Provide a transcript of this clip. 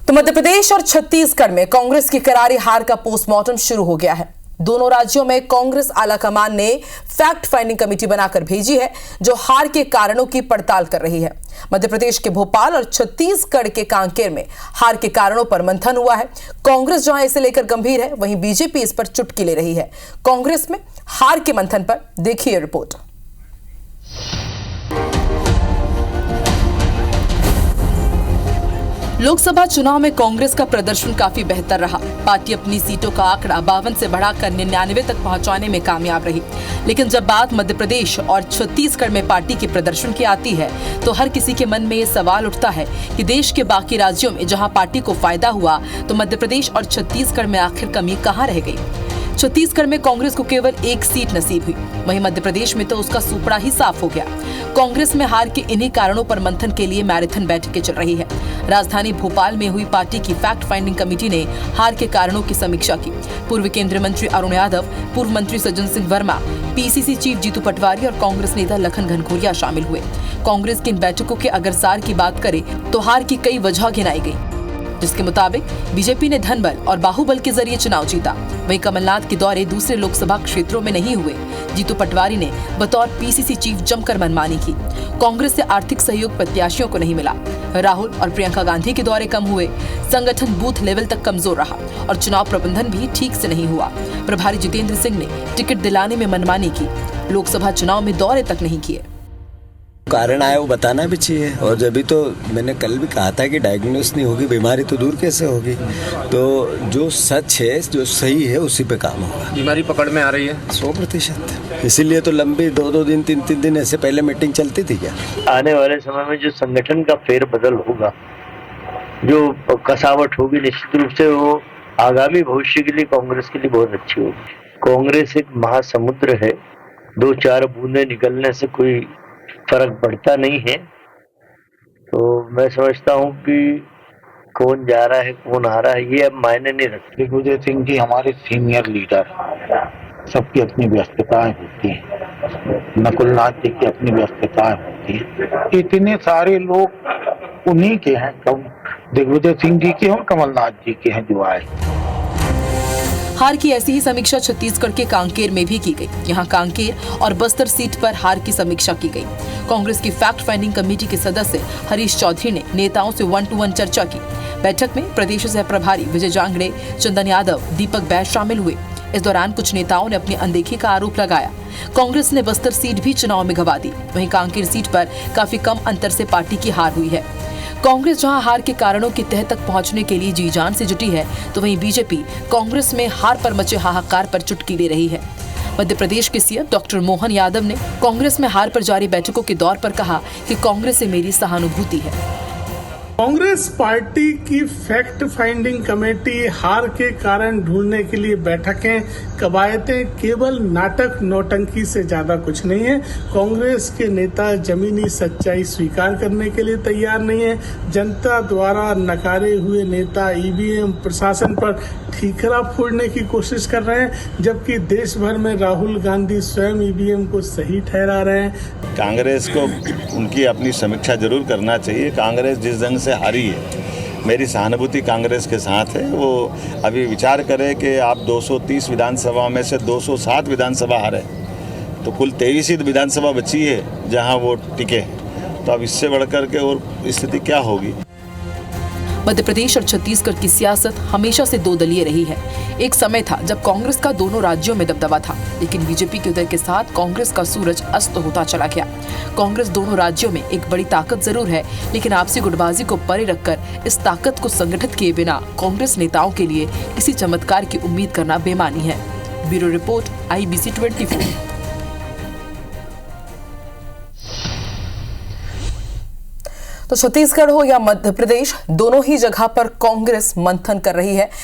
तो मध्य प्रदेश और छत्तीसगढ़ में कांग्रेस की करारी हार का पोस्टमार्टम शुरू हो गया है। दोनों राज्यों में कांग्रेस आलाकमान ने फैक्ट फाइंडिंग कमेटी बनाकर भेजी है, जो हार के कारणों की पड़ताल कर रही है। मध्य प्रदेश के भोपाल और छत्तीसगढ़ के कांकेर में हार के कारणों पर मंथन हुआ है। कांग्रेस जहां इसे लेकर गंभीर है, वहीं बीजेपी इस पर चुटकी ले रही है। कांग्रेस में हार के मंथन पर देखिए रिपोर्ट। लोकसभा चुनाव में कांग्रेस का प्रदर्शन काफी बेहतर रहा। पार्टी अपनी सीटों का आंकड़ा 52 से बढ़ाकर 99 तक पहुंचाने में कामयाब रही। लेकिन जब बात मध्य प्रदेश और छत्तीसगढ़ में पार्टी के प्रदर्शन की आती है, तो हर किसी के मन में ये सवाल उठता है कि देश के बाकी राज्यों में जहां पार्टी को फायदा हुआ, तो मध्य प्रदेश और छत्तीसगढ़ में आखिर कमी कहां रह गई। छत्तीसगढ़ में कांग्रेस को केवल एक सीट नसीब हुई, वहीं मध्य प्रदेश में तो उसका सुपड़ा ही साफ हो गया। कांग्रेस में हार के इन्हीं कारणों पर मंथन के लिए मैराथन बैठकें चल रही है। राजधानी भोपाल में हुई पार्टी की फैक्ट फाइंडिंग कमेटी ने हार के कारणों की समीक्षा की। पूर्व केंद्रीय मंत्री अरुण यादव, पूर्व मंत्री सज्जन सिंह वर्मा, पीसीसी चीफ जीतू पटवारी और कांग्रेस नेता लखन घनघोरिया शामिल हुए। कांग्रेस की इन बैठकों के अगर सार की बात करें, तो हार की कई वजह गिनाई गई, जिसके मुताबिक बीजेपी ने धन बल और बाहुबल के जरिए चुनाव जीता। वहीं कमलनाथ के दौरे दूसरे लोकसभा क्षेत्रों में नहीं हुए। जीतू पटवारी ने बतौर पीसीसी चीफ जमकर मनमानी की। कांग्रेस से आर्थिक सहयोग प्रत्याशियों को नहीं मिला। राहुल और प्रियंका गांधी के दौरे कम हुए। संगठन बूथ लेवल तक कमजोर रहा और चुनाव प्रबंधन भी ठीक से नहीं हुआ। प्रभारी जितेंद्र सिंह ने टिकट दिलाने में मनमानी की। लोकसभा चुनाव में दौरे तक नहीं किए। कारण आया वो बताना भी चाहिए। और जब तो मैंने कल भी कहा था कि डायग्नोस नहीं होगी बीमारी तो दूर कैसे होगी। तो जो सच है, जो सही है, उसी पे काम होगा। बीमारी पकड़ में आ रही है 100%। इसीलिए तो लंबी 2-2 दिन 3-3 दिन ऐसे पहले मीटिंग चलती थी क्या। आने वाले समय में जो संगठन का फेरबदल होगा, जो कसावट होगी, निश्चित रूप से वो आगामी भविष्य के लिए कांग्रेस के लिए बहुत अच्छी होगी। कांग्रेस एक महासमुद्र है, 2-4 बूंदे निकलने से कोई फर्क पड़ता नहीं है। तो मैं समझता हूँ कि कौन जा रहा है कौन आ रहा है ये अब मायने नहीं रखते। दिग्विजय सिंह जी हमारे सीनियर लीडर, सबकी अपनी व्यस्तताएं होती हैं। नकुलनाथ जी की अपनी व्यस्तताएं होती हैं। इतने सारे लोग उन्हीं के हैं, दिग्विजय सिंह जी के और कमलनाथ जी के हैं जो आए। हार की ऐसी ही समीक्षा छत्तीसगढ़ के कांकेर में भी की गई। यहां कांकेर और बस्तर सीट पर हार की समीक्षा की गई। कांग्रेस की फैक्ट फाइंडिंग कमेटी के सदस्य हरीश चौधरी ने नेताओं से 1-to-1 चर्चा की। बैठक में प्रदेश सह प्रभारी विजय जांगड़े, चंदन यादव, दीपक बैस शामिल हुए। इस दौरान कुछ नेताओं ने अपनी अनदेखी का आरोप लगाया। कांग्रेस ने बस्तर सीट भी चुनाव में गंवा दी। वहीं कांकेर सीट पर काफी कम अंतर से पार्टी की हार हुई है। कांग्रेस जहां हार के कारणों की तह तक पहुंचने के लिए जी जान से जुटी है, तो वहीं बीजेपी कांग्रेस में हार पर मचे हाहाकार पर चुटकी ले रही है। मध्य प्रदेश के सीएम डॉक्टर मोहन यादव ने कांग्रेस में हार पर जारी बैठकों के दौर पर कहा कि कांग्रेस से मेरी सहानुभूति है। कांग्रेस पार्टी की फैक्ट फाइंडिंग कमेटी हार के कारण ढूंढने के लिए बैठकें, कवायतें केवल नाटक नौटंकी से ज्यादा कुछ नहीं है। कांग्रेस के नेता जमीनी सच्चाई स्वीकार करने के लिए तैयार नहीं है। जनता द्वारा नकारे हुए नेता ईवीएम प्रशासन पर ठीकरा फोड़ने की कोशिश कर रहे हैं, जबकि देश भर में राहुल गांधी स्वयं ईवीएम को सही ठहरा रहे हैं। कांग्रेस को उनकी अपनी समीक्षा जरूर करना चाहिए। कांग्रेस जिस ढंग से हारी है, मेरी सहानुभूति कांग्रेस के साथ है। वो अभी विचार करें कि आप 230 विधानसभा में से 207 विधानसभा हारे, तो कुल 23 ही विधानसभा बची है जहां वो टिके। तो अब इससे बढ़कर के और स्थिति क्या होगी। मध्य प्रदेश और छत्तीसगढ़ की सियासत हमेशा से दो दलीय रही है। एक समय था जब कांग्रेस का दोनों राज्यों में दबदबा था, लेकिन बीजेपी के उदय के साथ कांग्रेस का सूरज अस्त होता चला गया। कांग्रेस दोनों राज्यों में एक बड़ी ताकत जरूर है, लेकिन आपसी गुटबाजी को परे रखकर इस ताकत को संगठित किए बिना कांग्रेस नेताओं के लिए किसी चमत्कार की उम्मीद करना बेमानी है। Bureau report, IBC 24। तो छत्तीसगढ़ हो या मध्य प्रदेश, दोनों ही जगह पर कांग्रेस मंथन कर रही है।